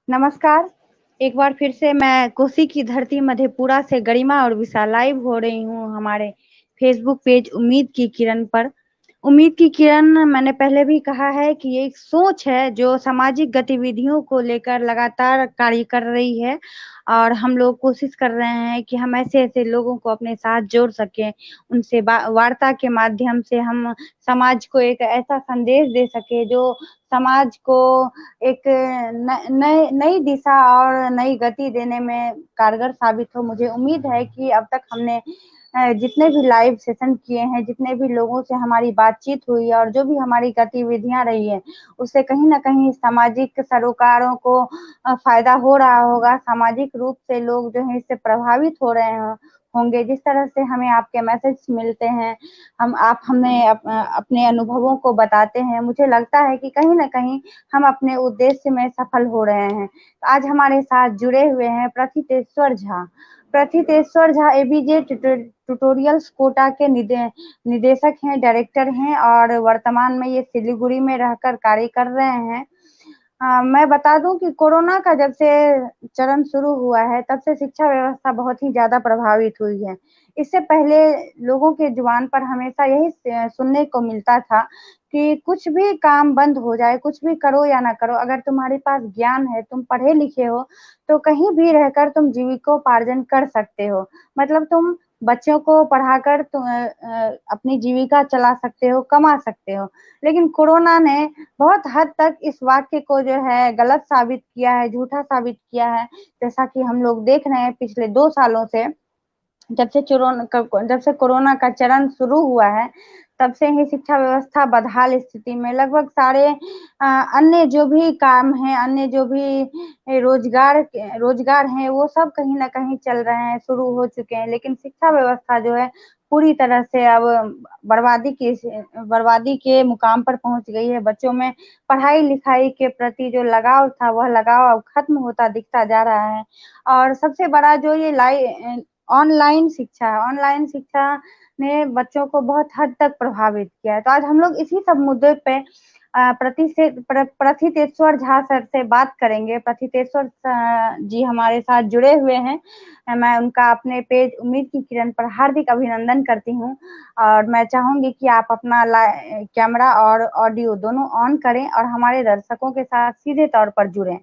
नमस्कार। एक बार फिर से मैं कोसी की धरती मधेपुरा से गरिमा और विशाल लाइव हो रही हूँ हमारे फेसबुक पेज उम्मीद की किरण पर। उम्मीद की किरण मैंने पहले भी कहा है कि ये एक सोच है जो सामाजिक गतिविधियों को लेकर लगातार कार्य कर रही है और हम लोग कोशिश कर रहे हैं कि हम ऐसे-ऐसे लोगों को अपने साथ जोड़ सकें। उनसे वार्ता के माध्यम से हम समाज को एक ऐसा संदेश दे सकें जो समाज को एक न नए नई दिशा और नई गति देने में कारगर साबित हो। मुझे उम्मीद है कि अब तक हमने जितने भी लाइव सेशन किए हैं, जितने भी लोगों से हमारी बातचीत हुई और जो भी हमारी गतिविधियाँ रही हैं, उससे कहीं न कहीं सामाजिक सरोकारों को फ़ायदा हो रहा होगा। सामाजिक रूप से लोग जो हैं इससे प्रभावित हो रहे होंगे। जिस तरह से हमें आपके मैसेज मिलते हैं, आप हमें अपने अनुभवों को बताते हैं, मुझे लगता है कि कहीं न कहीं हम अपने उद्देश्य में सफल हो रहे हैं। आज हमारे साथ जुड़े हुए हैं प्रथितेश्वर झा। प्रथितेश्वर झा एबीजे ट्यूटोरियल्स कोटा के निदेशक हैं, डायरेक्टर हैं और वर्तमान में ये सिलीगुड़ी में रहकर कार्य कर रहे हैं। मैं बता दूं कि कोरोना का जब से चरण शुरू हुआ है, तब से शिक्षा व्यवस्था बहुत ही ज़्यादा प्रभावित हुई है। इससे पहले लोगों के जुबान पर हमेशा यही सुनने को मिलता था कि कुछ भी काम बंद हो जाए, कुछ भी करो या ना करो, अगर तुम्हारे पास ज्ञान है, तुम पढ़े-लिखे हो, तो कहीं भी रहकर तुम जीविकोपार्जन कर सकते हो। मतलब तुम बच्चों को पढ़ाकर अपनी जीविका चला सकते हो, कमा सकते हो। लेकिन कोरोना ने बहुत हद तक इस वाक्य को जो है गलत साबित किया है, झूठा साबित किया है। जैसा कि हम लोग देख रहे हैं पिछले 2 सालों से जब से कोरोना का चरण शुरू हुआ है, तब से ही शिक्षा व्यवस्था बदहाल स्थिति में लगभग सारे अन्य जो भी काम हैं, अन्य जो भी रोजगार हैं, वो सब कहीं न कहीं चल रहे हैं, शुरू हो चुके हैं। लेकिन शिक्षा व्यवस्था जो है पूरी तरह से अब बर्बादी के मुकाम पर पहुँच गई है। बच्चों में पढ़ाई-लिखाई के प्रति जो लगाव था, वह लगाव अब खत्म होता दिखता जा रहा है। और सबसे बड़ा जो ये ऑनलाइन शिक्षा ने बच्चों को बहुत हद तक प्रभावित किया है। तो आज हम लोग इसी सब मुद्दे पे प्रथितेश्वर झा सर से बात करेंगे। प्रथितेश्वर जी हमारे साथ जुड़े हुए हैं। मैं उनका अपने पेज उम्मीद की किरण पर हार्दिक अभिनंदन करती हूँ और मैं चाहूँगी कि आप अपना कैमरा और ऑडियो दोनों ऑन करें और हमारे दर्शकों के साथ सीधे तौर पर जुड़ें।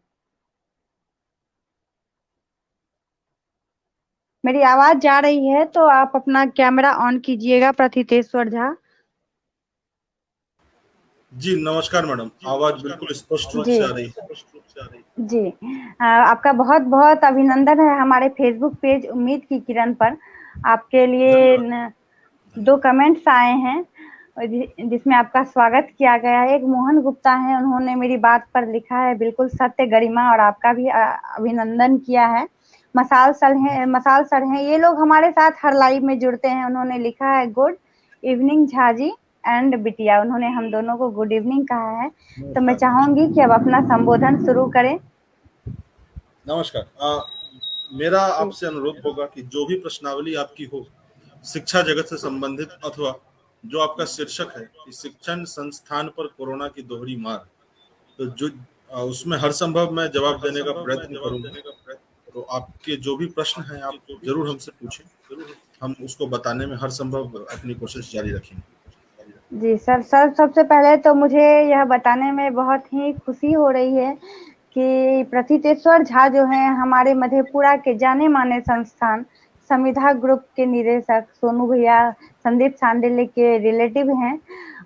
मेरी आवाज़ जा रही है तो आप अपना कैमरा ऑन कीजिएगा प्रथितेश्वर झा। जी नमस्कार मैडम, आवाज बिल्कुल स्पष्ट रूप जी से आ रही है। जी आपका बहुत-बहुत अभिनंदन है हमारे फेसबुक पेज उम्मीद की किरण पर। आपके लिए धन्यवाद। 2 धन्यवाद। कमेंट्स आए हैं जिसमें आपका स्वागत किया गया है। एक मोहन गुप्ता हैं, उन्होंने मेरी बात पर लिखा है बिल्कुल सत्य गरिमा और आपका भी अभिनंदन किया है। मसाल सर हैं, ये लोग हमारे साथ हर लाइव में जुड़ते हैं। उन्होंने लिखा है good evening Jha ji and बिटिया, उन्होंने हम दोनों को गुड इवनिंग कहा है। तो मैं नमस्कार। चाहूँगी नमस्कार। कि अब अपना संबोधन शुरू करें। नमस्कार। मेरा जी, आपसे अनुरोध होगा कि जो भी प्रश्नावली आपकी हो शिक्षा जगत से संबंधित, अथवा जो आपका शीर्षक है कि शिक्षण संस्थान पर कोरोना की दोहरी मार, तो जो उसमें हर संभव मैं जवाब देने का प्रयत्न करूंगा। तो आपके जो भी प्रश्न हैं आप जरूर हमसे पूछें, हम उसको बताने में हर संभव अपनी कोशिश जारी रखेंगे। जी सर सबसे पहले तो मुझे यह बताने में बहुत ही खुशी हो रही है कि प्रथितेश्वर झा जो हैं हमारे मधेपुरा के जाने-माने संस्थान संविधा ग्रुप के निदेशक सोनू भैया संदीप सांडिल्य के रिलेटिव हैं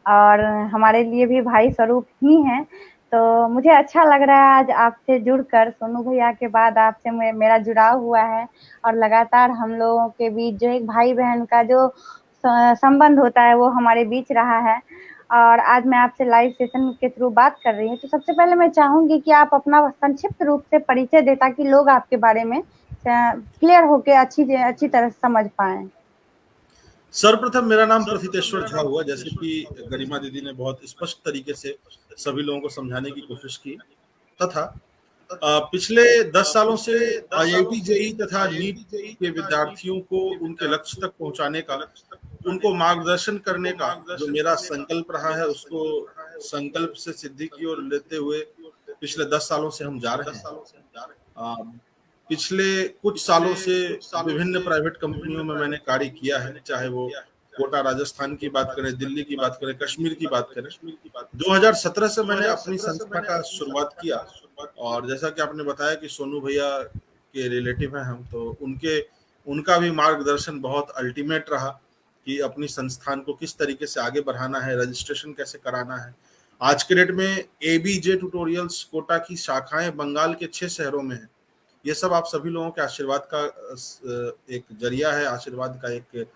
और हमारे लिए भी भाई स्वरूप ही हैं। तो मुझे अच्छा लग रहा है आज आपसे जुड़कर, सोनू भैया के बाद आपसे मेरा जुड़ाव हुआ है और लगातार हम लोगों के बीच जो एक भाई-बहन का जो संबंध होता है वो हमारे बीच रहा है और आज मैं आपसे लाइव सेशन के थ्रू बात कर रही हूँ। तो सबसे पहले मैं चाहूँगी कि आप अपना संक्षिप्त रूप से परिचय दें ताकि लोग आपके बारे में क्लियर होके अच्छी तरह समझ पाएँ। सर्वप्रथम मेरा नाम प्रथितेश्वर झा हुआ, जैसे कि गरिमा दीदी ने बहुत स्पष्ट तरीके से सभी लोगों को समझाने की कोशिश की, तथा पिछले 10 सालों से आईआईटी जेई तथा नीट के विद्यार्थियों को उनके लक्ष्य तक पहुंचाने का, उनको मार्गदर्शन करने का जो मेरा संकल्प रहा है, उसको संकल्प से सिद्धि की ओर लेते हुए पिछले 10 सालों से हम जा रहे हैं। अ, पिछले कुछ सालों से विभिन्न प्राइवेट कंपनियों में मैंने कार्य किया है, चाहे वो कोटा राजस्थान की बात करें, दिल्ली की बात करें, कश्मीर की बात करें। 2017 से मैंने अपनी संस्था का शुरुआत किया, और जैसा कि आपने बताया कि सोनू भैया के रिलेटिव हैं हम, तो उनका भी मार्गदर्शन बहुत अल्टीमेट रहा कि अपनी संस्थान को किस तरीके से आगे बढ़ाना है, रजिस्ट्रेशन कैसे कराना है। आज के डेट में एबीजे ट्यूटोरियल्स कोटा की शाखाएं बंगाल के 6 शहरों में है। ये सब आप सभी लोगों के आशीर्वाद का एक जरिया है, आशीर्वाद का एक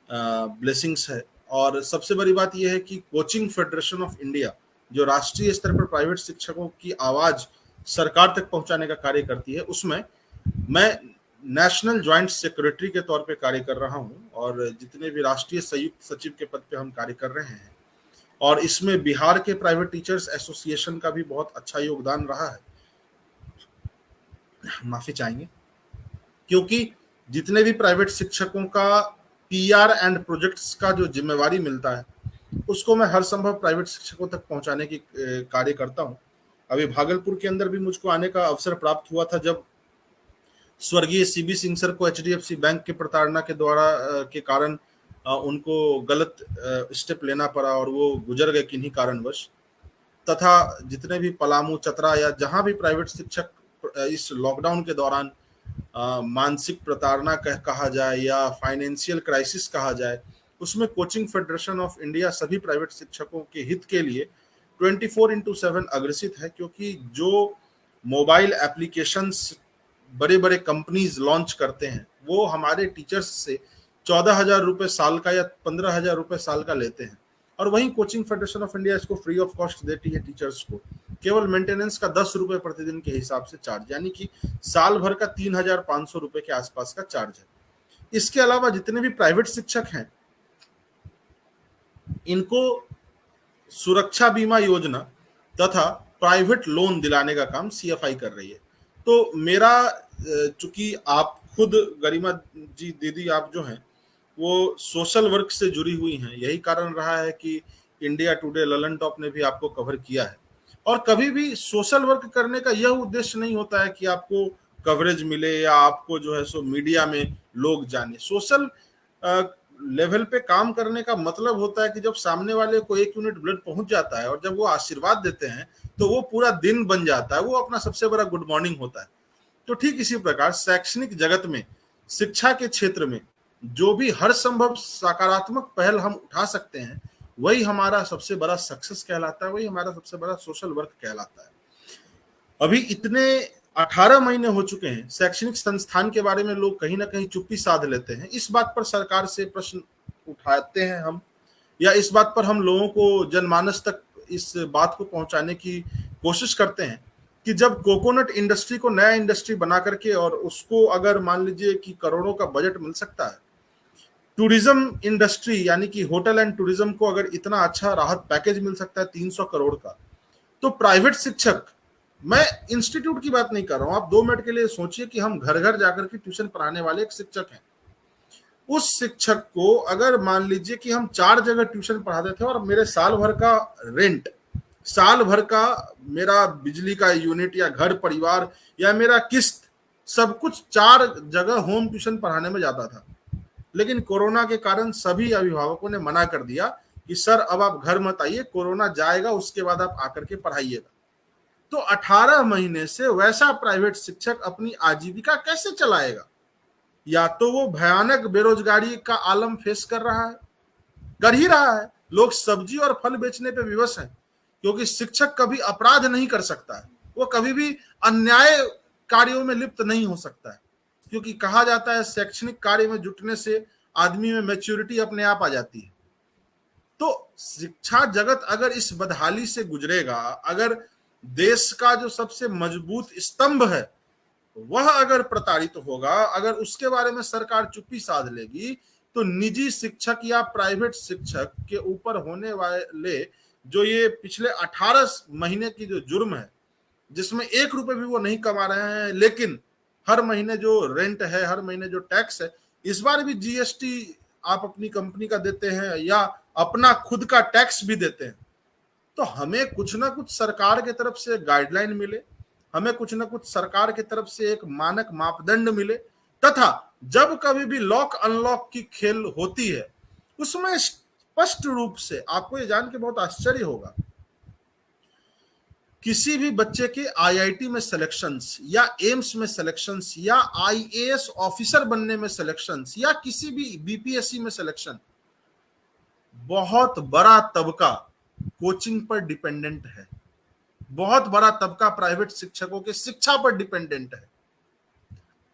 ब्लेसिंग्स है। और सबसे बड़ी बात यह है कि कोचिंग फेडरेशन ऑफ इंडिया, जो राष्ट्रीय स्तर पर प्राइवेट शिक्षकों की आवाज सरकार तक पहुंचाने का कार्य करती है, उसमें मैं नेशनल ज्वाइंट सेक्रेटरी के तौर पे कार्य कर रहा हूं, और जितने भी राष्ट्रीय संयुक्त सचिव के पद पे हम कार्य कर रहे हैं, और इसमें बिहार के प्राइवेट टीचर्स एसोसिएशन का भी बहुत अच्छा योगदान रहा है। माफी चाहेंगे, क्योंकि जितने भी प्राइवेट शिक्षकों का पीआर एंड प्रोजेक्ट्स का जो जिम्मेवारी मिलता है, उसको मैं हर संभव प्राइवेट शिक्षकों तक पहुंचाने की कार्य करता हूं। अभी भागलपुर के अंदर भी मुझको आने का अवसर प्राप्त हुआ था, जब स्वर्गीय सीबी सिंह सर को एचडीएफसी बैंक के प्रताड़ना के द्वारा के कारण उनको गलत स्टेप लेना पड़ा, और वो गुजर गए किन्हीं कारणवश। तथा जितने भी पलामू, चतरा या जहां भी प्राइवेट शिक्षक इस लॉकडाउन के दौरान मानसिक प्रताड़ना कहा जाए या फाइनेंशियल क्राइसिस कहा जाए, उसमें कोचिंग फेडरेशन ऑफ इंडिया सभी प्राइवेट शिक्षकों के हित के लिए 24/7 अग्रसित है। क्योंकि जो मोबाइल एप्लीकेशंस बड़े बड़े कंपनीज लॉन्च करते हैं, वो हमारे टीचर्स से 14,000 रुपए साल का या 15,000 रुपए साल का लेते हैं, और वहीं कोचिंग फेडरेशन ऑफ इंडिया इसको फ्री ऑफ कॉस्ट देती है टीचर्स को, केवल मेंटेनेंस का 10 रुपए प्रतिदिन के हिसाब से चार्ज, यानी कि साल भर का 3,500 रुपए के आसपास का चार्ज है। इसके अलावा जितने भी प्राइवेट शिक्षक हैं, इनको सुरक्षा बीमा योजना तथा प्राइवेट लोन दिलाने का काम सीएफआई कर रही है। तो मेरा, चूंकि आप खुद गरिमा जी दीदी आप जो हैं वो सोशल वर्क से जुड़ी हुई हैं, यही कारण रहा है कि इंडिया टुडे, ललन टॉप ने भी आपको कवर किया है। और कभी भी सोशल वर्क करने का यह उद्देश्य नहीं होता है कि आपको कवरेज मिले या आपको जो है सो मीडिया में लोग जाने। सोशल लेवल पे काम करने का मतलब होता है कि जब सामने वाले को 1 यूनिट ब्लड पहुंच जाता है और जब वो आशीर्वाद देते हैं तो वो पूरा दिन बन जाता है, वो अपना सबसे बड़ा गुड मॉर्निंग होता है। तो ठीक इसी प्रकार शैक्षणिक जगत में, शिक्षा के क्षेत्र में जो भी हर संभव सकारात्मक पहल हम उठा सकते हैं, वही हमारा सबसे बड़ा सक्सेस कहलाता है, वही हमारा सबसे बड़ा सोशल वर्क कहलाता है। अभी इतने 18 महीने हो चुके हैं, शैक्षणिक संस्थान के बारे में लोग कहीं ना कहीं चुप्पी साध लेते हैं। इस बात पर सरकार से प्रश्न उठाते हैं हम, या इस बात पर हम लोगों को, जनमानस तक इस बात को पहुंचाने की कोशिश करते हैं कि जब कोकोनट इंडस्ट्री को नया इंडस्ट्री बना करके, और उसको अगर मान लीजिए कि करोड़ों का बजट मिल सकता है, टूरिज्म इंडस्ट्री यानी कि होटल एंड टूरिज्म को अगर इतना अच्छा राहत पैकेज मिल सकता है 300 करोड़ का, तो प्राइवेट शिक्षक, मैं इंस्टीट्यूट की बात नहीं कर रहा हूं, आप 2 मिनट के लिए सोचिए कि हम घर घर जाकर के ट्यूशन पढ़ाने वाले एक शिक्षक हैं। उस शिक्षक को अगर मान लीजिए कि हम 4 जगह ट्यूशन पढ़ाते थे, और मेरे साल भर का रेंट, साल भर का मेरा बिजली का यूनिट या घर परिवार या मेरा किस्त, सब कुछ 4 जगह होम ट्यूशन पढ़ाने में जाता था। लेकिन कोरोना के कारण सभी अभिभावकों ने मना कर दिया कि सर अब आप घर मत आइए, कोरोना जाएगा उसके बाद आप आकर के पढ़ाइएगा। तो 18 महीने से वैसा प्राइवेट शिक्षक अपनी आजीविका कैसे चलाएगा? या तो वो भयानक बेरोजगारी का आलम फेस कर रहा है, कर ही रहा है। लोग सब्जी और फल बेचने पे विवश हैं, क्योंकि शिक्षक कभी अपराध नहीं कर सकता है, वो कभी भी अन्याय कार्यों में लिप्त नहीं हो सकता है, क्योंकि कहा जाता है शैक्षणिक कार्य में जुटने से आदमी में मैच्योरिटी अपने आप आ जाती है। तो शिक्षा जगत अगर इस बदहाली से गुजरेगा, अगर देश का जो सबसे मजबूत स्तंभ है वह अगर प्रताड़ित होगा, अगर उसके बारे में सरकार चुप्पी साध लेगी, तो निजी शिक्षक या प्राइवेट शिक्षक के ऊपर होने वाले जो ये पिछले 18 महीने की जो जुर्म है, जिसमें 1 रुपए भी वो नहीं कमा रहे हैं, लेकिन हर महीने जो रेंट है, हर महीने जो टैक्स है, इस बार भी जीएसटी आप अपनी कंपनी का देते हैं या अपना खुद का टैक्स भी देते हैं, तो हमें कुछ ना कुछ सरकार की तरफ से गाइडलाइन मिले, हमें कुछ ना कुछ सरकार की तरफ से एक मानक मापदंड मिले, तथा जब कभी भी लॉक अनलॉक की खेल होती है उसमें स्पष्ट रूप से, आपको ये जान के बहुत आश्चर्य होगा, किसी भी बच्चे के आईआईटी में सिलेक्शंस या एम्स में सिलेक्शंस या आईएएस ऑफिसर बनने में सिलेक्शंस या किसी भी बीपीएससी में सिलेक्शन, बहुत बड़ा तबका कोचिंग पर डिपेंडेंट है, बहुत बड़ा तबका प्राइवेट शिक्षकों के शिक्षा पर डिपेंडेंट है।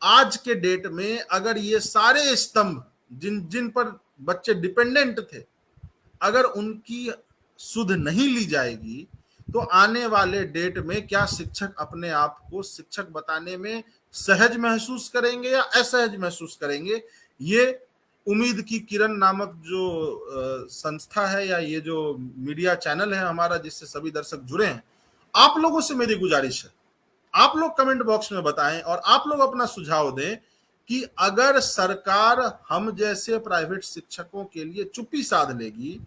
आज के डेट में अगर ये सारे स्तंभ जिन जिन पर बच्चे डिपेंडेंट थे, अगर उनकी सुध नहीं ली जाएगी तो आने वाले डेट में क्या शिक्षक अपने आप को शिक्षक बताने में सहज महसूस करेंगे या असहज महसूस करेंगे। ये उम्मीद की किरण नामक जो संस्था है या ये जो मीडिया चैनल है हमारा, जिससे सभी दर्शक जुड़े हैं, आप लोगों से मेरी गुजारिश है, आप लोग कमेंट बॉक्स में बताएं और आप लोग अपना सुझाव दें कि अगर सरकार हम जैसे प्राइवेट शिक्षकों के लिए चुप्पी साध लेगी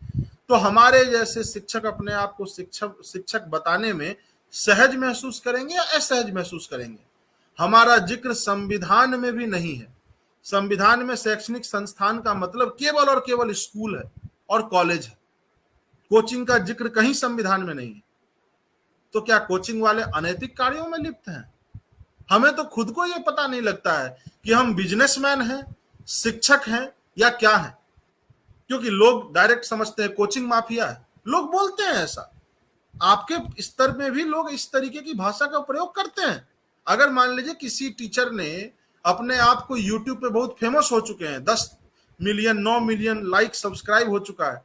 तो हमारे जैसे शिक्षक अपने आप को शिक्षक बताने में सहज महसूस करेंगे या असहज महसूस करेंगे। हमारा जिक्र संविधान में भी नहीं है। संविधान में शैक्षणिक संस्थान का मतलब केवल और केवल स्कूल है और कॉलेज है। कोचिंग का जिक्र कहीं संविधान में नहीं है। तो क्या कोचिंग वाले अनैतिक कार्यों में लिप्त हैं? हमें तो खुद को यह पता नहीं लगता है कि हम बिजनेसमैन हैं, शिक्षक हैं या क्या हैं, क्योंकि लोग डायरेक्ट समझते हैं कोचिंग माफिया है। लोग बोलते हैं ऐसा, आपके स्तर में भी लोग इस तरीके की भाषा का प्रयोग करते हैं। अगर मान लीजिए किसी टीचर ने अपने आप को यूट्यूब पे बहुत फेमस हो चुके हैं, 10 मिलियन 9 मिलियन लाइक सब्सक्राइब हो चुका है,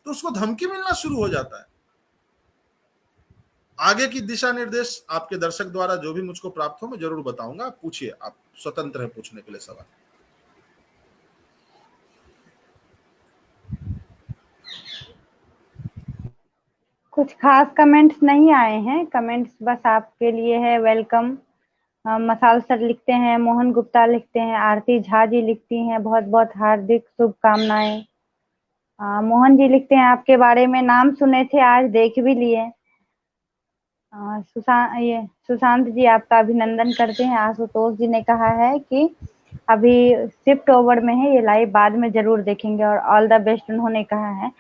तो उसको धमकी मिलना शुरू हो जाता है। आगे की दिशा निर्देश आपके दर्शक द्वारा जो भी मुझको प्राप्त हो मैं जरूर बताऊंगा। आप पूछिए, आप स्वतंत्र है पूछने के लिए सवाल। कुछ खास कमेंट्स नहीं आए हैं, कमेंट्स बस आपके लिए है, वेलकम। मसाल सर लिखते हैं, मोहन गुप्ता लिखते हैं, आरती झा जी लिखती हैं बहुत बहुत हार्दिक शुभकामनाएं। मोहन जी लिखते हैं आपके बारे में नाम सुने थे, आज देख भी लिए। सुशांत जी आपका अभिनंदन करते हैं। आशुतोष जी ने कहा है कि अभी शिफ्ट ओवर में है, ये लाइव बाद में जरूर देखेंगे और ऑल द बेस्ट उन्होंने कहा है।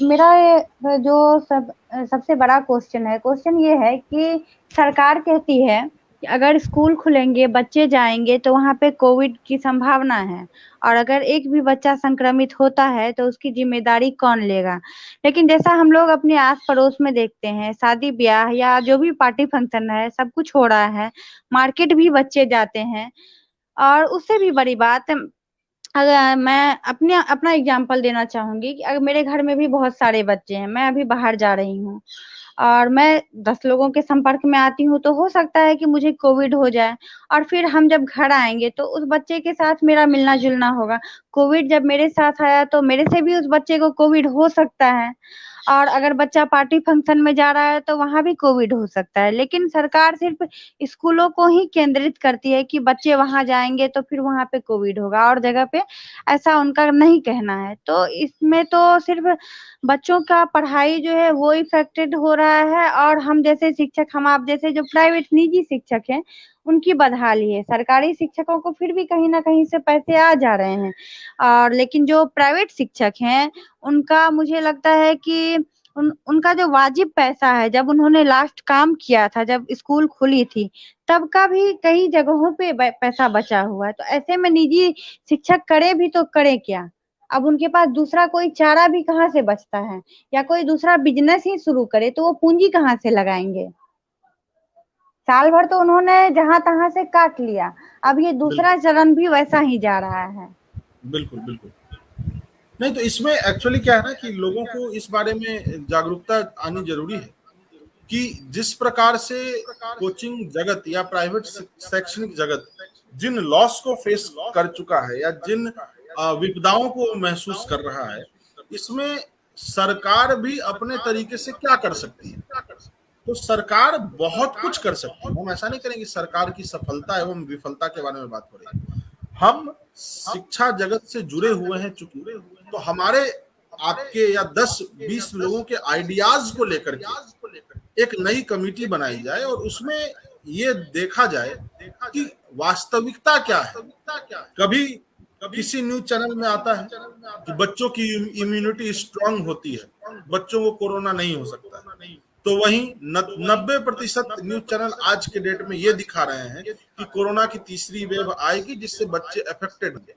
मेरा जो सबसे बड़ा क्वेश्चन ये है कि सरकार कहती है कि अगर स्कूल खुलेंगे, बच्चे जाएंगे तो वहाँ पे कोविड की संभावना है और अगर एक भी बच्चा संक्रमित होता है तो उसकी जिम्मेदारी कौन लेगा। लेकिन जैसा हम लोग अपने आस पड़ोस में देखते हैं, शादी ब्याह या जो भी पार्टी फंक्शन है सब कुछ हो रहा है, मार्केट भी बच्चे जाते हैं। और उससे भी बड़ी बात, अगर मैं अपना एग्जांपल देना चाहूंगी कि अगर मेरे घर में भी बहुत सारे बच्चे हैं, मैं अभी बाहर जा रही हूँ और मैं 10 लोगों के संपर्क में आती हूँ तो हो सकता है कि मुझे कोविड हो जाए और फिर हम जब घर आएंगे तो उस बच्चे के साथ मेरा मिलना जुलना होगा। कोविड जब मेरे साथ आया तो मेरे से भी उस बच्चे को कोविड हो सकता है और अगर बच्चा पार्टी फंक्शन में जा रहा है तो वहां भी कोविड हो सकता है। लेकिन सरकार सिर्फ स्कूलों को ही केंद्रित करती है कि बच्चे वहां जाएंगे तो फिर वहां पे कोविड होगा और जगह पे ऐसा उनका नहीं कहना है। तो इसमें तो सिर्फ बच्चों का पढ़ाई जो है वो इफेक्टेड हो रहा है और हम जैसे शिक्षक, हम आप जैसे जो प्राइवेट निजी शिक्षक हैं उनकी बदहाली है। सरकारी शिक्षकों को फिर भी कहीं ना कहीं से पैसे आ जा रहे हैं और लेकिन जो प्राइवेट शिक्षक हैं उनका मुझे लगता है कि उनका जो वाजिब पैसा है, जब उन्होंने लास्ट काम किया था, जब स्कूल खुली थी तब का भी कई जगहों पे पैसा बचा हुआ है। तो ऐसे में निजी शिक्षक करे भी तो करे क्या? अब उनके पास दूसरा कोई चारा भी कहाँ से बचता है, या कोई दूसरा बिजनेस ही शुरू करे तो वो पूंजी कहाँ से लगाएंगे? साल भर तो उन्होंने जहां तहां से काट लिया, अब ये दूसरा चरण भी वैसा ही जा रहा है। बिल्कुल बिल्कुल। नहीं तो इसमें एक्चुअली क्या है ना कि लोगों को इस बारे में जागरूकता आनी जरूरी है कि जिस प्रकार से कोचिंग जगत या प्राइवेट शैक्षणिक जगत जिन लॉस को फेस कर चुका है या जिन विपदाओं को महसूस कर रहा है, इसमें सरकार भी अपने तरीके से क्या कर सकती है। तो सरकार बहुत कुछ कर सकती है। हम ऐसा नहीं करेंगे सरकार की सफलता एवं विफलता के बारे में बात हो रही है। हम शिक्षा जगत से जुड़े हुए हैं चूंकि, तो हमारे आपके या 10-20 लोगों के आइडियाज को लेकर के एक नई कमेटी बनाई जाए और उसमें ये देखा जाए कि वास्तविकता क्या है। कभी किसी न्यूज चैनल में आता है कि बच्चों की इम्यूनिटी स्ट्रांग होती है, बच्चों को कोरोना नहीं हो सकता है, तो वहीं 90% न्यूज चैनल आज के डेट में ये दिखा रहे हैं कि कोरोना की तीसरी वेव आएगी जिससे बच्चे अफेक्टेड होंगे।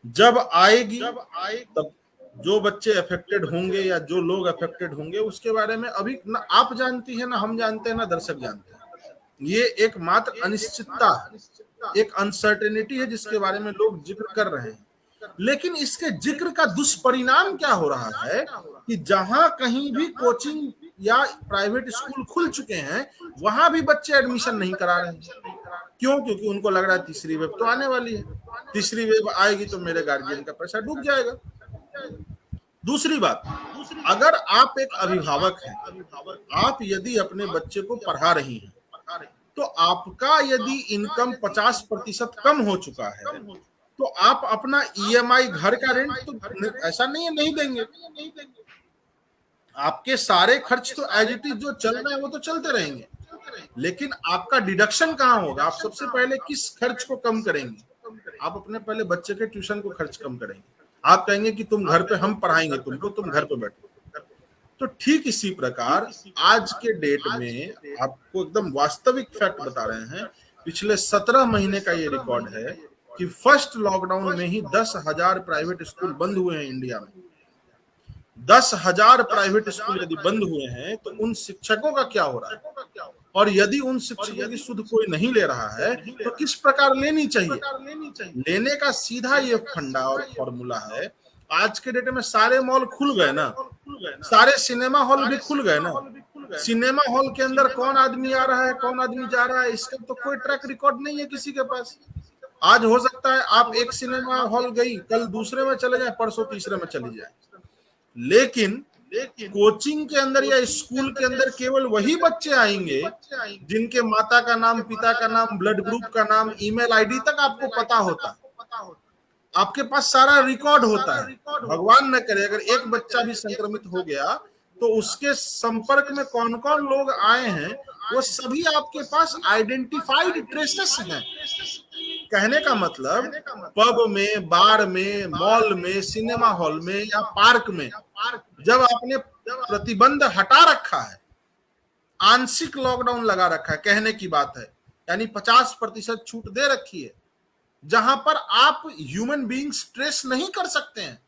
जब आएगी तब जो बच्चे अफेक्टेड होंगे या जो लोग अफेक्टेड होंगे उसके बारे में अभी ना आप जानती है, ना हम जानते हैं, ना दर्शक जानते हैं। ये एक मात्र अनिश्चितता, एक अनसर्टेनिटी है जिसके बारे में लोग जिक्र कर रहे हैं। लेकिन इसके जिक्र का दुष्परिणाम क्या हो रहा है कि जहां कहीं भी कोचिंग या प्राइवेट स्कूल खुल चुके हैं वहां भी बच्चे एडमिशन नहीं करा रहे हैं। क्यों? क्योंकि उनको लग रहा है तीसरी वेव तो आने वाली है, तीसरी वेव आएगी तो मेरे गार्जियन का पैसा डूब जाएगा। दूसरी बात, अगर आप एक अभिभावक हैं, आप यदि अपने बच्चे को पढ़ा रही हैं, तो आपका यदि इनकम 50% कम हो चुका है तो आप अपना ईएमआई घर का रेंट तो ऐसा नहीं है नहीं देंगे, आपके सारे खर्च तो एज इट इज जो चल रहे हैं वो तो चलते रहेंगे, लेकिन आपका डिडक्शन कहाँ होगा? आप सबसे पहले किस खर्च को कम करेंगे? आप अपने पहले बच्चे के ट्यूशन को खर्च कम करेंगे। आप कहेंगे कि तुम घर पे हम पढ़ाएंगे तुमको, तुम घर पे बैठो। तो ठीक इसी प्रकार आज के डेट में आपको एकदम वास्तविक फैक्ट बता रहे हैं, पिछले 17 महीने का ये रिकॉर्ड है कि फर्स्ट लॉकडाउन में ही 10,000 प्राइवेट स्कूल बंद हुए हैं इंडिया में। 10,000 प्राइवेट स्कूल यदि बंद हुए हैं तो उन शिक्षकों का क्या हो रहा है? और यदि उन शिक्षकों की सुध कोई नहीं ले रहा है तो किस प्रकार लेनी चाहिए? लेने का सीधा ये फंडा और फॉर्मूला है। आज के डेट में सारे मॉल खुल गए ना, सारे सिनेमा हॉल भी खुल गए ना। सिनेमा हॉल के अंदर कौन आदमी आ रहा है, कौन आदमी जा रहा है, इसका तो कोई ट्रैक रिकॉर्ड नहीं है किसी के पास। आज हो सकता है आप एक सिनेमा हॉल गई, कल दूसरे में चले जाए, परसों तीसरे में चली जाए। लेकिन कोचिंग के अंदर या स्कूल के अंदर केवल वही बच्चे आएंगे जिनके माता का नाम, पिता का नाम, ब्लड ग्रुप का नाम, ईमेल आईडी तक आपको पता होता है, आपके पास सारा रिकॉर्ड होता है। भगवान न करे अगर एक बच्चा भी संक्रमित हो गया तो उसके संपर्क में कौन कौन लोग आए हैं वो सभी आपके पास आइडेंटिफाइड ट्रेसेस हैं। कहने का मतलब पब में, बार में, मॉल में, सिनेमा हॉल में या पार्क में जब आपने प्रतिबंध हटा रखा है, आंशिक लॉकडाउन लगा रखा है, कहने की बात है, यानी 50% छूट दे रखी है, जहां पर आप ह्यूमन बीइंग्स ट्रेस नहीं कर सकते हैं,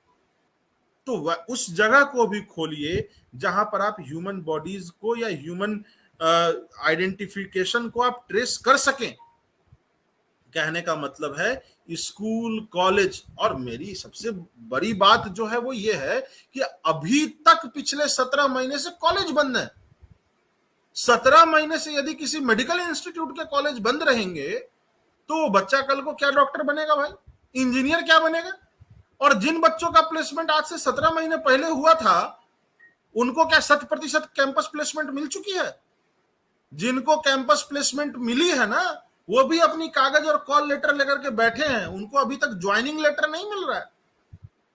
तो उस जगह को भी खोलिए जहां पर आप ह्यूमन बॉडीज को या ह्यूमन आइडेंटिफिकेशन को आप ट्रेस कर सकें। कहने का मतलब है स्कूल, कॉलेज, और मेरी सबसे बड़ी बात जो है वो ये है कि अभी तक पिछले 17 महीने से कॉलेज बंद है। 17 महीने से यदि किसी मेडिकल इंस्टीट्यूट के कॉलेज बंद रहेंगे तो बच्चा कल को क्या डॉक्टर बनेगा भाई, इंजीनियर क्या बनेगा? और जिन बच्चों का प्लेसमेंट आज से 17 महीने पहले हुआ था उनको क्या 100% कैंपस प्लेसमेंट मिल चुकी है? जिनको कैंपस प्लेसमेंट मिली है ना वो भी अपनी कागज और कॉल लेटर लेकर के बैठे हैं, उनको अभी तक ज्वाइनिंग लेटर नहीं मिल रहा है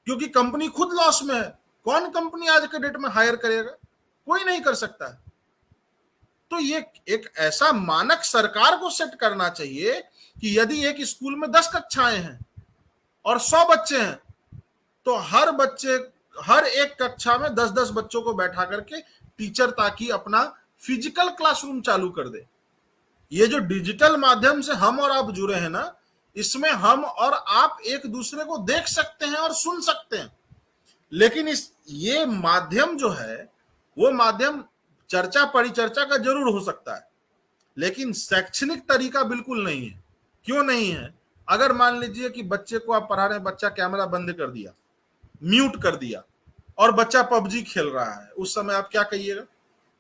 क्योंकि कंपनी खुद लॉस में है। कौन कंपनी आज के डेट में हायर करेगा? कोई नहीं कर सकता है। तो ये एक ऐसा मानक सरकार को सेट करना चाहिए कि यदि एक स्कूल में 10 कक्षाएं हैं और 100 बच्चे हैं तो हर एक कक्षा में 10-10 बच्चों को बैठा करके टीचर ताकि अपना फिजिकल क्लासरूम चालू कर दे। ये जो डिजिटल माध्यम से हम और आप जुड़े हैं ना, इसमें हम और आप एक दूसरे को देख सकते हैं और सुन सकते हैं, लेकिन ये माध्यम जो है वो माध्यम चर्चा परिचर्चा का जरूर हो सकता है लेकिन शैक्षणिक तरीका बिल्कुल नहीं है। क्यों नहीं है? अगर मान लीजिए कि बच्चे को आप पढ़ा रहे हैं, बच्चा कैमरा बंद कर दिया, म्यूट कर दिया और बच्चा पबजी खेल रहा है, उस समय आप क्या कहिएगा?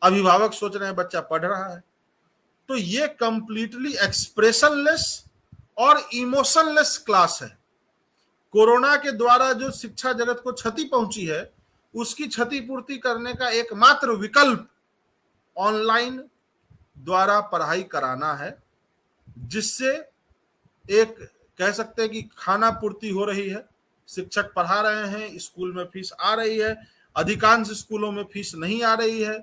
अभिभावक सोच रहे हैं बच्चा पढ़ रहा है। तो ये कंप्लीटली एक्सप्रेशनलेस और इमोशनलेस क्लास है। कोरोना के द्वारा जो शिक्षा जगत को क्षति पहुंची है उसकी क्षतिपूर्ति करने का एकमात्र विकल्प ऑनलाइन द्वारा पढ़ाई कराना है, जिससे एक कह सकते हैं कि खाना पूर्ति हो रही है, शिक्षक पढ़ा रहे हैं, स्कूल में फीस आ रही है, अधिकांश स्कूलों में फीस नहीं आ रही है,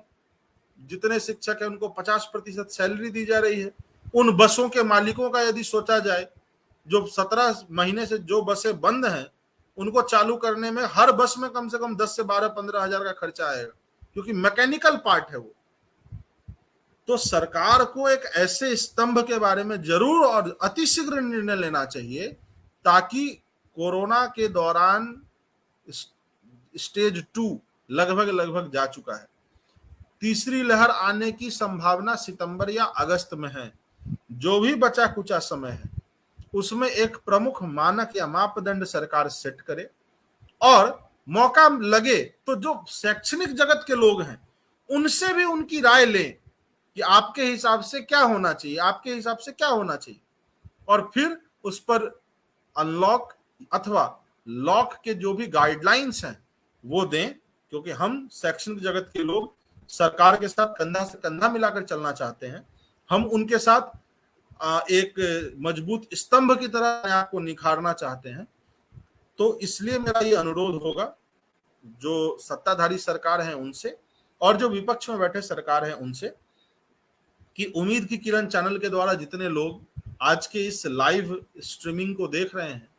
जितने शिक्षक हैं उनको 50% सैलरी दी जा रही है। उन बसों के मालिकों का यदि सोचा जाए, जो 17 महीने से जो बसें बंद हैं उनको चालू करने में हर बस में कम से कम 10 से 12-15 हजार का खर्चा आएगा, क्योंकि मैकेनिकल पार्ट है वो। तो सरकार को एक ऐसे स्तंभ के बारे में जरूर और अतिशीघ्र निर्णय लेना चाहिए, ताकि कोरोना के दौरान स्टेज 2 लगभग जा चुका है। तीसरी लहर आने की संभावना सितंबर या अगस्त में है। जो भी बचा कुचा समय है उसमें एक प्रमुख मानक या मापदंड सरकार सेट करे, और मौका लगे तो जो शैक्षणिक जगत के लोग हैं उनसे भी उनकी राय लें कि आपके हिसाब से क्या होना चाहिए, आपके हिसाब से क्या होना चाहिए, और फिर उस पर अनलॉक अथवा लॉक के जो भी गाइडलाइंस हैं वो दें। क्योंकि हम शैक्षणिक जगत के लोग सरकार के साथ कंधा से कंधा मिलाकर चलना चाहते हैं। हम उनके साथ एक मजबूत स्तंभ की तरह आपको निखारना चाहते हैं। तो इसलिए मेरा ये अनुरोध होगा जो सत्ताधारी सरकार है उनसे और जो विपक्ष में बैठे सरकार है उनसे, कि उम्मीद की किरण चैनल के द्वारा जितने लोग आज के इस लाइव स्ट्रीमिंग को देख रहे हैं,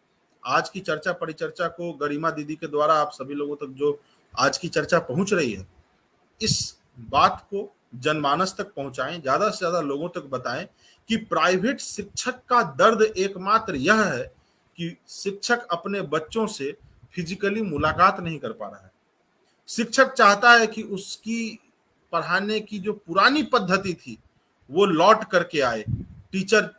आज की चर्चा परिचर्चा को गरिमा दीदी के द्वारा आप सभी लोगों तक जो आज की चर्चा पहुंच रही है, इस बात को जनमानस तक पहुंचाएं, ज्यादा से ज्यादा लोगों तक बताएं कि प्राइवेट शिक्षक का दर्द एकमात्र यह है कि शिक्षक अपने बच्चों से फिजिकली मुलाकात नहीं कर पा रहा है। शिक्षक चाहता है कि उसकी पढ़ाने की जो पुरानी पद्धति थी वो लौट करके आए। टीचर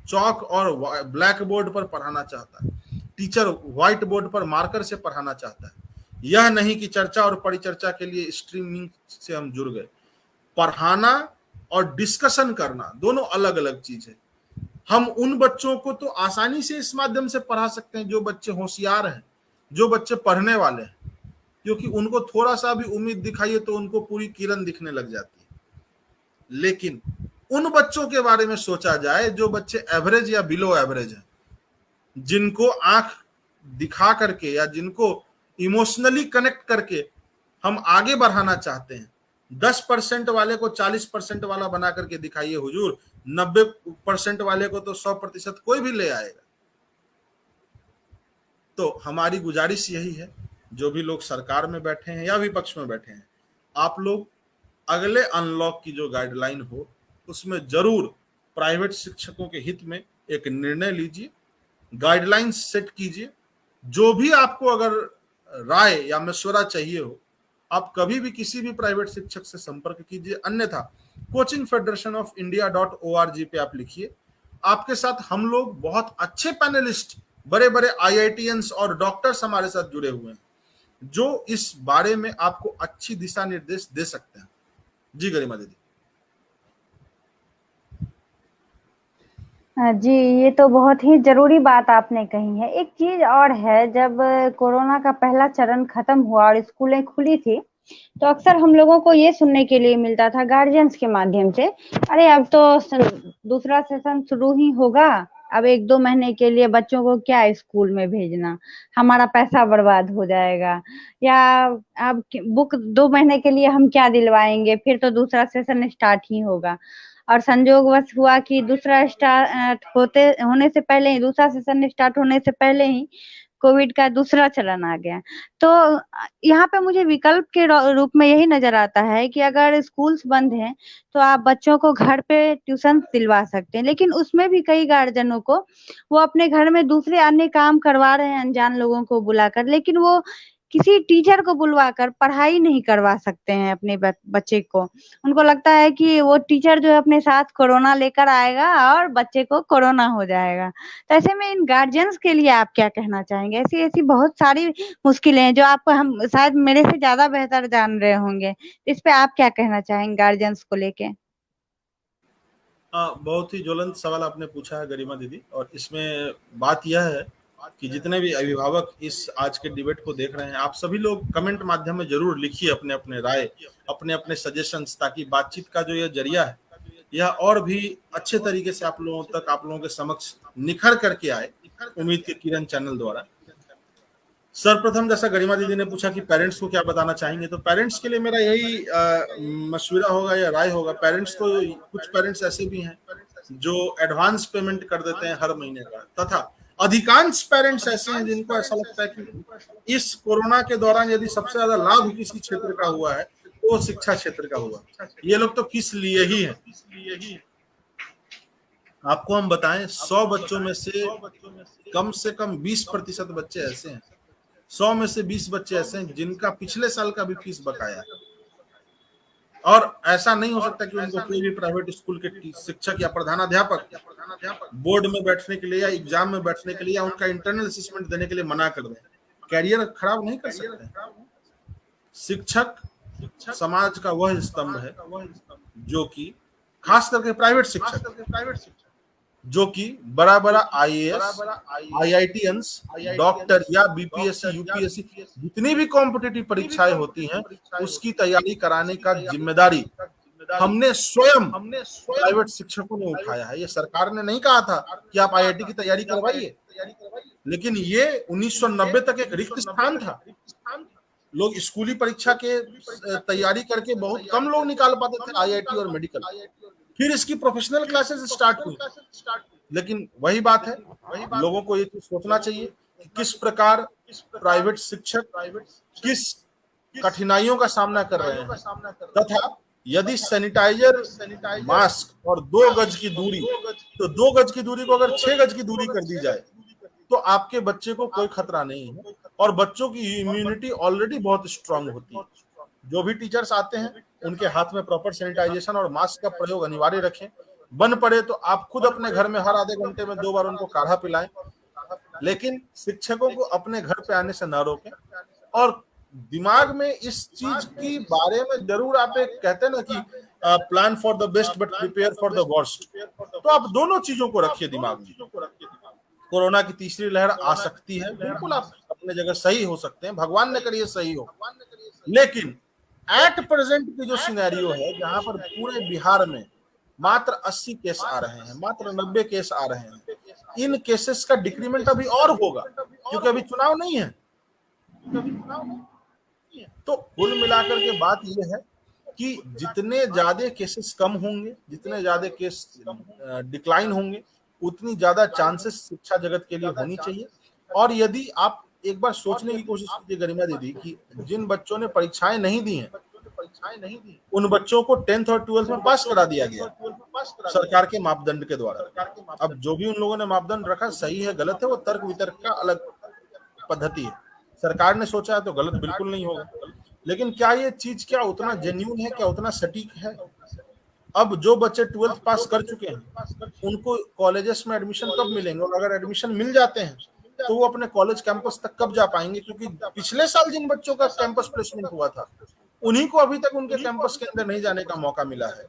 चौक और ब्लैक बोर्ड पर पढ़ाना चाहता है, टीचर व्हाइट बोर्ड पर मार्कर से पढ़ाना चाहता है। यह नहीं कि चर्चा और परिचर्चा के लिए स्ट्रीमिंग से हम जुड़ गए। पढ़ाना और डिस्कशन करना दोनों अलग अलग चीज है। हम उन बच्चों को तो आसानी से इस माध्यम से पढ़ा सकते हैं जो बच्चे होशियार हैं, जो बच्चे पढ़ने वाले हैं, क्योंकि उनको थोड़ा सा भी उम्मीद दिखाइए तो उनको पूरी किरण दिखने लग जाती है। लेकिन उन बच्चों के बारे में सोचा जाए जो बच्चे एवरेज या बिलो एवरेज हैं, जिनको आंख दिखा करके या जिनको इमोशनली कनेक्ट करके हम आगे बढ़ाना चाहते हैं। 10% वाले को 40% वाला बना करके दिखाइए हुजूर, 90% वाले को तो 100% कोई भी ले आएगा। तो हमारी गुजारिश यही है, जो भी लोग सरकार में बैठे हैं या विपक्ष में बैठे हैं, आप लोग अगले अनलॉक की जो गाइडलाइन हो उसमें जरूर प्राइवेट शिक्षकों के हित में एक निर्णय लीजिए, गाइडलाइंस सेट कीजिए। जो भी आपको अगर राय या मशवरा चाहिए हो, आप कभी भी किसी भी प्राइवेट शिक्षक से संपर्क कीजिए। अन्यथा coachingfederationofindia.org पे आप लिखिए। आपके साथ हम लोग बहुत अच्छे पैनलिस्ट, बड़े बड़े IITians और डॉक्टर्स हमारे साथ जुड़े हुए हैं, जो इस बारे में आपको अच्छी दिशा निर्देश दे सकते हैं। जी गरिमा दीदी। जी, ये तो बहुत ही ज़रूरी बात आपने कही है। एक चीज़ और है, जब कोरोना का पहला चरण खत्म हुआ और स्कूलें खुली थी, तो अक्सर हम लोगों को ये सुनने के लिए मिलता था गार्जियंस के माध्यम से, अरे अब तो दूसरा सेशन शुरू ही होगा, अब 1-2 महीने के लिए बच्चों को क्या स्कूल में भेजना, हमारा पैसा बर्बाद हो जाएगा, या अब बुक 2 महीने के लिए हम क्या दिलवाएंगे, फिर तो दूसरा सेशन स्टार्ट ही होगा। और संजोगवश हुआ कि दूसरा होने से पहले ही, दूसरा सेशन स्टार्ट होने से पहले ही कोविड का दूसरा चलन आ गया। तो यहाँ पे मुझे विकल्प के रूप में यही नजर आता है कि अगर स्कूल्स बंद हैं तो आप बच्चों को घर पे ट्यूशन दिलवा सकते हैं, लेकिन उसमें भी कई गार्जियनों को वो अपने घर में दूसरे अन्य काम करवा रहे हैं अनजान लोगों को बुलाकर, लेकिन वो किसी टीचर को बुलवाकर पढ़ाई नहीं करवा सकते हैं अपने बच्चे को। उनको लगता है कि वो टीचर जो है अपने साथ कोरोना लेकर आएगा और बच्चे को कोरोना हो जाएगा। तो ऐसे में इन गार्जियंस के लिए आप क्या कहना चाहेंगे? ऐसी-ऐसी बहुत सारी मुश्किलें हैं जो आप हम शायद मेरे से ज़्यादा बेहतर जान रहे होंगे। इस पे आप क्या कहना चाहेंगे गार्जियंस को लेके? बहुत ही ज्वलंत सवाल आपने पूछा है गरिमा दीदी, और इसमें बात यह है कि जितने भी अभिभावक इस आज के डिबेट को देख रहे हैं, आप सभी लोग कमेंट माध्यम में जरूर लिखिए अपने अपने राय, अपने अपने सजेशंस, ताकि बातचीत का जो ये जरिया है यह और भी अच्छे तरीके से आप लोगों तक, आप लोगों के समक्ष निखर करके आए, उम्मीद के किरण चैनल द्वारा। सर्वप्रथम जैसा गरिमा दीदी ने पूछा कि पेरेंट्स को क्या बताना चाहेंगे, तो पेरेंट्स के लिए मेरा यही मशवरा होगा या राय होगा। पेरेंट्स तो कुछ पेरेंट्स ऐसे भी हैं जो एडवांस पेमेंट कर देते हैं हर महीने का, तथा अधिकांश पेरेंट्स ऐसे हैं जिनको ऐसा लगता है कि इस कोरोना के दौरान यदि सबसे ज्यादा लाभ किसी क्षेत्र का हुआ है तो वो शिक्षा क्षेत्र का हुआ। ये लोग तो किस लिए ही है। आपको हम बताएं, 100 बच्चों में से कम 20% बच्चे ऐसे हैं, 100 में से 20 बच्चे ऐसे हैं जिनका पिछले साल का भी फीस बकाया है। और ऐसा नहीं हो सकता कि उनको कोई भी प्राइवेट स्कूल के शिक्षक या प्रधानाध्यापक बोर्ड में बैठने के लिए या एग्जाम में बैठने के लिए या उनका इंटरनल असेसमेंट देने के लिए मना कर दें। कैरियर खराब नहीं कर सकते। शिक्षक समाज का वह स्तंभ है जो कि खास करके प्राइवेट शिक्षक जो कि बड़ा बड़ा आईएएस, आईआईटीएंस, डॉक्टर या बीपीएससी, यूपीएससी जितनी भी कॉम्पिटिटिव परीक्षाएं होती हैं उसकी तैयारी कराने का जिम्मेदारी हमने स्वयं प्राइवेट शिक्षकों ने उठाया है। ये सरकार ने नहीं कहा था कि आप आईआईटी की तैयारी करवाइए, लेकिन ये 1990 तक एक रिक्त स्थान था। लोग स्कूली परीक्षा के तैयारी करके बहुत कम लोग निकाल पाते थे आईआईटी और मेडिकल। फिर इसकी प्रोफेशनल क्लासेस स्टार्ट हुई, लेकिन वही बात है, लोगों को ये चीज सोचना चाहिए कि किस प्रकार प्राइवेट शिक्षक किस कठिनाइयों का सामना कर रहे हैं, तथा यदि सैनिटाइजर, मास्क और 2 गज की दूरी, तो 2 गज की दूरी को अगर 6 गज की दूरी कर दी जाए तो आपके बच्चे को कोई खतरा नहीं है। और बच्चों की इम्यूनिटी ऑलरेडी बहुत स्ट्रांग होती है। जो भी टीचर्स आते हैं उनके हाथ में प्रॉपर सैनिटाइजेशन और मास्क का प्रयोग अनिवार्य रखें। बन पड़े तो आप खुद अपने घर में हर आधे घंटे में 2 बार उनको काढ़ा पिलाएं, लेकिन शिक्षकों को अपने घर पे आने से न रोकें। और दिमाग में इस चीज की बारे में जरूर आप एक कहते हैं ना कि plan for the best but prepare for the worst, तो आप दोनों चीजों को रखिए दिमाग में। कोरोना की तीसरी लहर आ सकती है, बिल्कुल आप अपने जगह सही हो सकते हैं, भगवान ने करिए सही हो, लेकिन एट प्रेजेंट की जो सिनेरियो है जहां पर पूरे बिहार में मात्र 80 केस आ रहे हैं, मात्र 90 केस आ रहे हैं, इन केसेस का डिक्रीमेंट अभी और होगा क्योंकि अभी चुनाव नहीं है। तो कुल मिलाकर के बात यह है कि जितने ज्यादा केसेस कम होंगे, जितने ज्यादा केस डिक्लाइन होंगे, उतनी ज्यादा चांसेस शिक्षा जगत के लिए होनी चाहिए। और यदि आप एक बार सोचने की कोशिश कीजिए गरिमा दीदी कि जिन बच्चों ने परीक्षाएं नहीं दी हैं उन बच्चों को 10th और 12th में पास करा दिया गया सरकार के मापदंड के द्वारा। अब जो भी उन लोगों ने मापदंड रखा, सही है गलत है, वो तर्क वितर्क का अलग पद्धति है। सरकार ने सोचा है तो गलत बिल्कुल नहीं होगा, लेकिन क्या ये चीज क्या उतना जेन्युइन है, क्या उतना सटीक है? अब जो बच्चे 12th पास कर चुके हैं उनको कॉलेजेस में एडमिशन कब मिलेंगे, और अगर एडमिशन मिल जाते हैं तो वो अपने कॉलेज कैंपस तक कब जा पाएंगे? क्योंकि पिछले साल जिन बच्चों का कैंपस प्लेसमेंट हुआ था उन्हीं को अभी तक उनके कैंपस के अंदर नहीं जाने का मौका मिला है।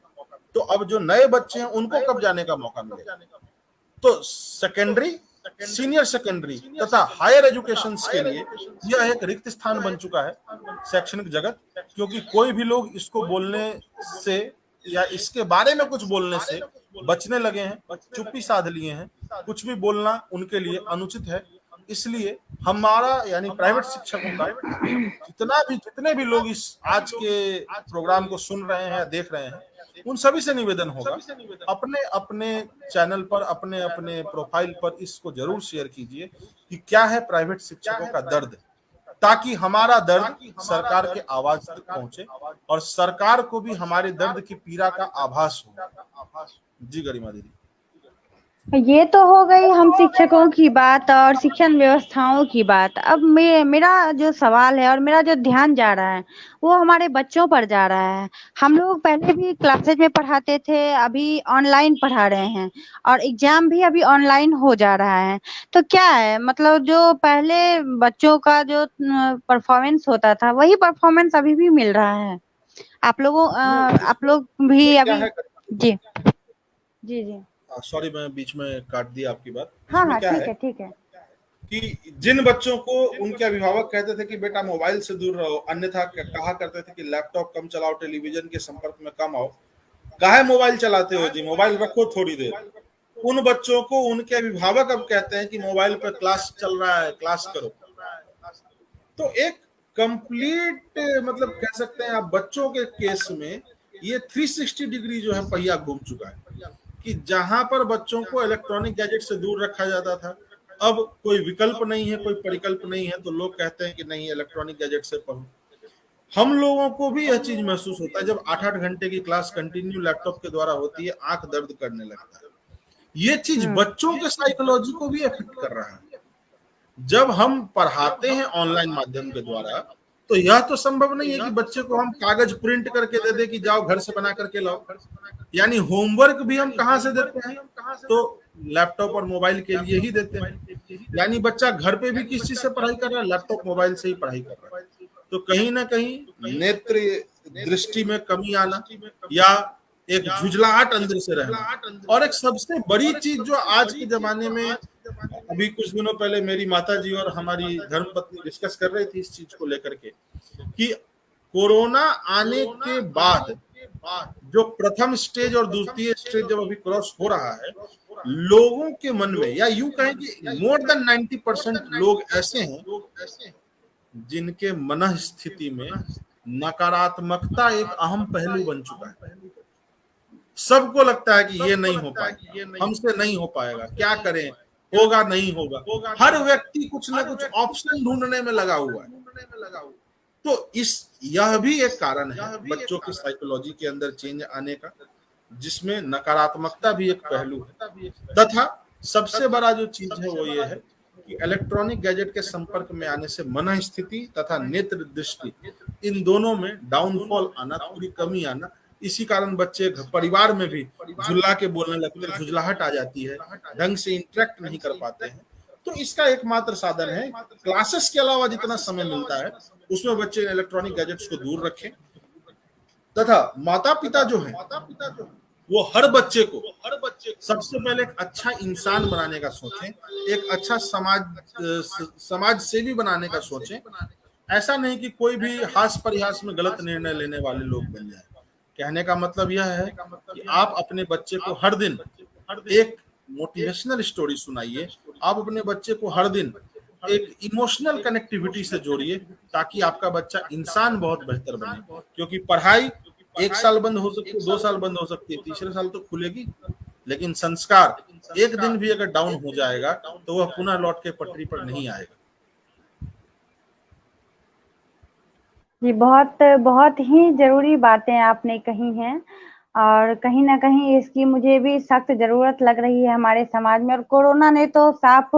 तो अब जो नए बच्चे हैं उनको कब जाने का मौका मिलेगा? तो सेकेंडरी, सीनियर सेकेंडरी तथा हायर एजुकेशन के लिए यह एक रिक्त स्थान बन चुका है शैक्षणिक जगत, क्योंकि कोई भी लोग इसको बोलने से या इसके बारे में कुछ बोलने से बचने लगे हैं, चुप्पी साध लिए हैं। कुछ भी बोलना उनके लिए अनुचित है। इसलिए हमारा यानी प्राइवेट शिक्षकों का जितने भी लोग इस आज के प्रोग्राम को सुन रहे हैं, देख रहे हैं, उन सभी से निवेदन होगा अपने अपने चैनल पर, अपने अपने प्रोफाइल पर इसको जरूर शेयर कीजिए कि क्या है प्राइवेट शिक्षकों का दर्द, ताकि हमारा दर्द सरकार के आवाज तक पहुंचे और सरकार को भी हमारे दर्द की पीड़ा का आभास हो। जी गरिमा दीदी। ये तो हो गई हम शिक्षकों की बात और शिक्षण व्यवस्थाओं की बात। अब मेरा जो सवाल है और मेरा जो ध्यान जा रहा है वो हमारे बच्चों पर जा रहा है। हम लोग पहले भी क्लासेज में पढ़ाते थे, अभी ऑनलाइन पढ़ा रहे हैं और एग्जाम भी अभी ऑनलाइन हो जा रहा है। तो क्या है मतलब जो पहले बच्चों का जो परफॉर्मेंस होता था वही परफॉर्मेंस अभी भी मिल रहा है? आप लोग भी अभी जी जी जी सॉरी मैं बीच में काट दिया आपकी बात। हाँ क्या ठीक है कि जिन बच्चों को उनके अभिभावक कहते थे कि बेटा मोबाइल से दूर रहो, अन्यथा कहा करते थे कि लैपटॉप कम चलाओ, टेलीविजन के संपर्क में कम आओ, काहे मोबाइल चलाते हो जी, मोबाइल रखो थोड़ी देर। उन बच्चों को उनके अभिभावक अब कहते हैं कि मोबाइल पर क्लास चल रहा है, क्लास करो। तो एक कंप्लीट मतलब कह सकते हैं आप बच्चों के केस में ये 360 डिग्री जो है पहिया घूम चुका है कि जहां पर बच्चों को इलेक्ट्रॉनिक गैजेट से दूर रखा जाता था, अब कोई विकल्प नहीं है, कोई परिकल्प नहीं है, तो लोग कहते हैं कि नहीं इलेक्ट्रॉनिक गैजेट से पढ़ो। हम लोगों को भी यह चीज महसूस होता है जब 8-8 घंटे की क्लास कंटिन्यू लैपटॉप के द्वारा होती है, आंख दर्द करने लगता है। ये चीज बच्चों के साइकोलॉजी को भी अफेक्ट कर रहा है। जब हम पढ़ाते हैं ऑनलाइन माध्यम के द्वारा, तो यह तो संभव नहीं है कि बच्चे को हम कागज प्रिंट करके दे दे कि जाओ घर से बना करके लाओ, यानी होमवर्क भी हम कहाँ से देते हैं, तो लैपटॉप और मोबाइल के लिए ही देते हैं। यानी बच्चा घर पे भी किस चीज से पढ़ाई कर रहा है, लैपटॉप मोबाइल से ही पढ़ाई कर रहा है। तो कहीं ना कहीं नेत्र दृष्टि में कमी आना या एक झुझलाहट अंदर से रहना, और एक सबसे बड़ी चीज जो आज के जमाने में, अभी कुछ दिनों पहले मेरी माता जी और हमारी धर्मपत्नी डिस्कस कर रही थी इस चीज को लेकर के कि कोरोना आने के बाद जो प्रथम स्टेज और द्वितीय स्टेज जब अभी क्रॉस हो रहा है, लोगों के मन में, या यूं कहें कि मोर देन 90% लोग ऐसे हैं जिनके मन स्थिति में नकारात्मकता एक अहम पहलू बन चुका है। सबको लगता है कि ये नहीं हो पाएगा, हमसे नहीं हो पाएगा, क्या करें, होगा नहीं होगा। हर व्यक्ति कुछ ना कुछ ऑप्शन ढूंढने में लगा हुआ है। तो यह भी एक कारण है बच्चों की साइकोलॉजी के अंदर चेंज आने का, जिसमें नकारात्मकता भी एक पहलू है। तथा सबसे बड़ा जो चीज है वो ये है कि इलेक्ट्रॉनिक गैजेट के संपर्क में आने से मन स्थिति तथा नेत्र दृष्टि, इन दोनों में डाउनफॉल आना, थोड़ी कमी आना। इसी कारण बच्चे परिवार में भी झुल्ला के बोलने लगते हैं, झुझलाहट आ जाती है, ढंग से इंटरेक्ट नहीं कर पाते हैं। तो इसका एकमात्र साधन है, क्लासेस के अलावा जितना समय मिलता है उसमें बच्चे इलेक्ट्रॉनिक गैजेट्स को दूर रखें, तथा माता पिता जो है वो हर बच्चे को सबसे पहले एक अच्छा इंसान बनाने का सोचें, एक अच्छा समाज सेवी बनाने का सोचें। ऐसा नहीं कि कोई भी हास परिहास में गलत निर्णय लेने वाले लोग बन जाए। कहने का मतलब यह है कि आप अपने बच्चे को हर दिन एक मोटिवेशनल स्टोरी सुनाइए, आप अपने बच्चे को हर दिन एक इमोशनल कनेक्टिविटी से जोड़िए, ताकि आपका बच्चा इंसान बहुत बेहतर बने। क्योंकि पढ़ाई 1 साल बंद हो सकती है, 2 साल बंद हो सकती है, तीसरे साल तो खुलेगी, लेकिन संस्कार एक दिन भी अगर डाउन हो जाएगा तो वह पुनः लौट के पटरी पर नहीं आएगा। जी, बहुत बहुत ही ज़रूरी बातें आपने कही हैं और कहीं न कहीं इसकी मुझे भी सख्त ज़रूरत लग रही है हमारे समाज में। और कोरोना ने तो साफ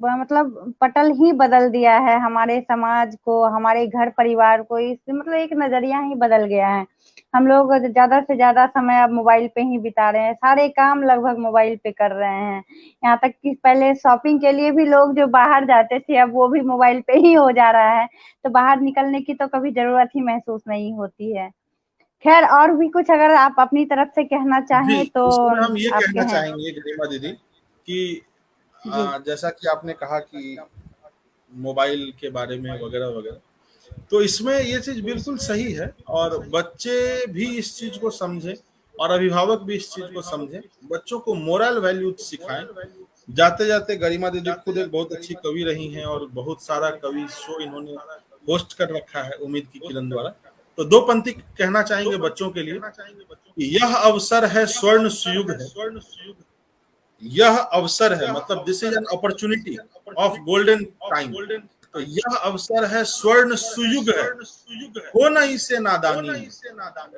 मतलब पटल ही बदल दिया है हमारे समाज को, हमारे घर परिवार को। इससे मतलब एक नज़रिया ही बदल गया है। हम लोग ज़्यादा से ज़्यादा समय अब मोबाइल पे ही बिता रहे हैं, सारे काम लगभग मोबाइल पे कर रहे हैं। यहाँ तक कि पहले शॉपिंग के लिए भी लोग जो बाहर जाते थे, अब वो भी मोबाइल पे ही हो जा रहा है। तो बाहर निकलने की तो कभी ज़रूरत ही महसूस नहीं होती है। ख़ैर और भी कुछ अगर आप अपनी तरफ से कहना जी, चाहें तो इसमें हम ये आप कहना कहें। चाहेंगे गरिमा दीदी कि जी। जैसा कि आपने कहा कि मोबाइल के बारे में वगैरह वगैरह, तो इसमें ये चीज बिल्कुल सही है, और बच्चे भी इस चीज को समझें और अभिभावक भी इस चीज को समझें। बच्चों को मोरल वैल्यूज सिखाएं। जाते जाते गरिमा दीदी खुद एक बहुत अच्छी कवि रही हैं और बहुत सारा कवि शो इन्होंने होस्ट कर रखा है उम्मीद की किरण द्वारा। तो 2 पंक्ति कहना चाहेंगे बच्चों के लिए कि यह अवसर है, स्वर्ण सुयुग है, यह अवसर है, मतलब this is an opportunity of golden time. तो यह अवसर है, स्वर्ण सुयुग है, हो न इसे नादानी में,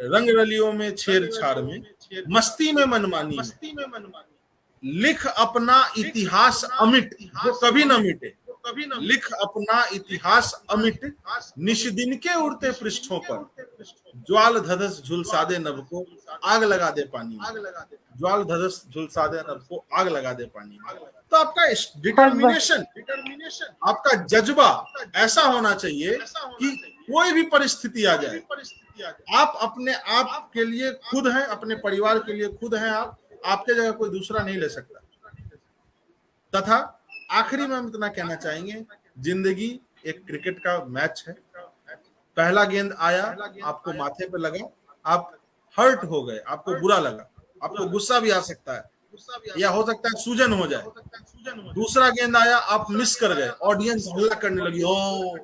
रंग रलियों में छेड़छाड़ में, मस्ती में मनमानी में, लिख अपना इतिहास अमिट जो कभी न मिटे, लिख अपना इतिहास अमिट, निशिदिन के उड़ते पृष्ठों पर, ज्वाल धधस झुलसा दे नभ को, आग लगा दे पानी में, ज्वाल धधस झुलसा दे नभ को, आग लगा दे पानी में। तो आपका डिटर्मिनेशन, आपका जज्बा ऐसा होना चाहिए कि कोई भी परिस्थिति आ जाए, आप अपने आप के लिए खुद हैं, अपने परिवार के लिए खुद हैं, आप आपके जगह कोई दूसरा नहीं ले सकता। तथा आखिरी में हम इतना कहना चाहेंगे, जिंदगी एक क्रिकेट का मैच है। पहला गेंद आया, आपको माथे पे लगा, आप हर्ट हो गए, आपको बुरा लगा, आपको गुस्सा भी आ सकता है, या हो सकता है सूजन हो जाए। दूसरा गेंद आया, आप मिस कर गए, ऑडियंस हल्ला करने लगी, ओ।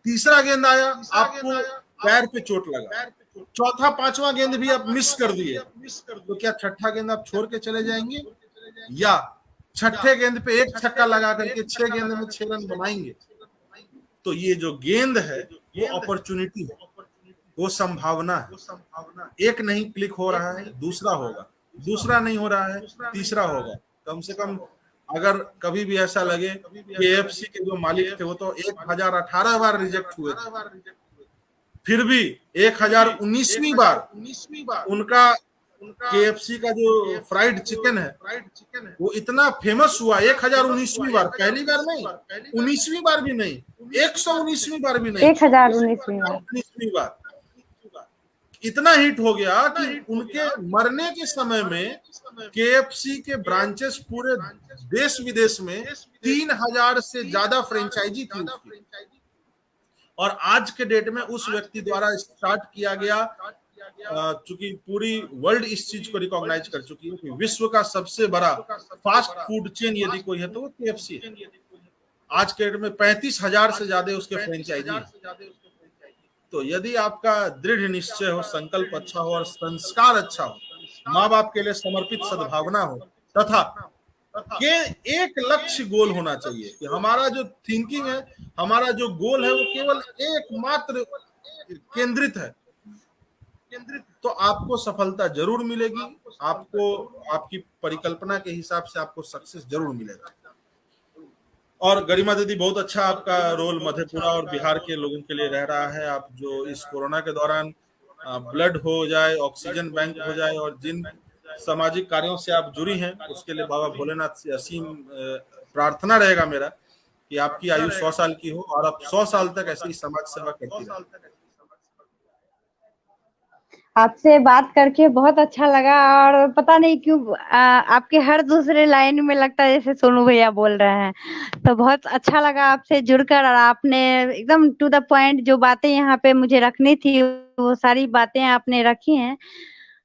तीसरा गेंद आया, आपको पैर पे चोट लगा। चौथा पांचवा गेंद भी आप मिस कर दिए, तो क्या छठा गेंद आप छोड़ के चले जाएंगे, या छठे गेंद पे एक छक्का लगा करके 6 गेंद में 6 रन बनाएंगे? तो ये जो गेंद है वो अपॉर्चुनिटी है, वो संभावना है। एक नहीं क्लिक हो रहा है, दूसरा होगा, दूसरा नहीं हो रहा है, तीसरा होगा। कम से कम अगर कभी भी ऐसा लगे कि एएफसी के जो मालिक थे वो तो 1018 बार रिजेक्ट हुए थे, फिर भी 1019वीं बार उनका केएफसी का जो फ्राइड चिकन है वो इतना फेमस हुआ। 1019वीं बार, पहली बार नहीं, 19वीं बार भी नहीं, 119वीं बार भी नहीं, 1019वीं बार इतना हिट हो गया कि उनके मरने के समय में केएफसी के ब्रांचेस पूरे देश विदेश में 3000 से ज्यादा फ्रेंचाइजी थी उसकी। और आज के डेट में उस व्यक्ति द्वारा स्टार्ट किया गया, चूंकि पूरी वर्ल्ड इस चीज को रिकॉग्नाइज कर चुकी है कि विश्व का सबसे बड़ा फास्ट फूड चेन यदि कोई है तो वो केएफसी है। आज के डेट में 35,000 से ज्यादा उसके फ्रेंचाइजी है। तो यदि आपका दृढ़ निश्चय हो, संकल्प अच्छा हो और संस्कार अच्छा हो, माँ बाप के लिए समर्पित सद्भावना हो, तथा के एक लक्ष्य गोल होना चाहिए कि हमारा जो थिंकिंग है, हमारा जो गोल है वो केवल एकमात्र केंद्रित है, तो आपको सफलता जरूर मिलेगी। आपको आपकी परिकल्पना के हिसाब से आपको सक्सेस जरूर मिलेगा। और गरिमा दीदी, बहुत अच्छा आपका रोल मधेपुरा और बिहार के लोगों के लिए रह रहा है। आप जो इस कोरोना के दौरान ब्लड हो जाए, ऑक्सीजन बैंक हो जाए, और जिन सामाजिक कार्यों से आप जुड़ी हैं उसके लिए बाबा भोलेनाथ से असीम प्रार्थना रहेगा मेरा कि आपकी आयु 100 साल की हो और आप 100 साल तक ऐसी समाज सेवा करती रहें। आपसे बात करके बहुत अच्छा लगा, और पता नहीं क्यों आपके हर दूसरे लाइन में लगता है जैसे सोनू भैया बोल रहे हैं, तो बहुत अच्छा लगा आपसे जुड़कर। और आपने एकदम टू द पॉइंट जो बातें यहाँ पे मुझे रखनी थी वो सारी बातें आपने रखी हैं।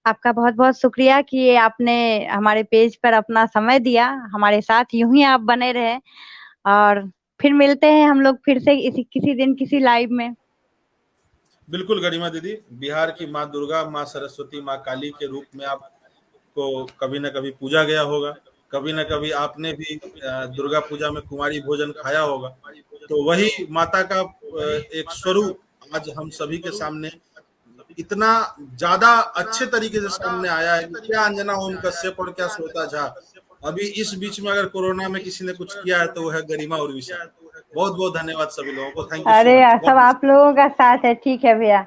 आपका बहुत बहुत शुक्रिया कि आपने हमारे पेज पर अपना समय दिया, हमारे साथ यूं ही आप बने रहे। और फिर मिलते हैं हम लोग फिर से किसी दिन किसी लाइव में। बिल्कुल गरिमा दीदी, बिहार की माँ दुर्गा, माँ सरस्वती, माँ काली के रूप में आपको कभी न कभी पूजा गया होगा, कभी न कभी आपने भी दुर्गा पूजा में कुमारी भोजन खाया होगा। तो वही माता का एक स्वरूप आज हम सभी के सामने इतना ज्यादा अच्छे तरीके से सामने आया है कि क्या अंजना ओम कश्यप और क्या श्वेता झा। अभी इस बीच में अगर कोरोना में किसी ने कुछ किया है तो वो है गरिमा और विशाल। बहुत बहुत धन्यवाद सभी लोगों को। थैंक यू सो अरे मच। सब आप लोगों का साथ है। ठीक है भैया।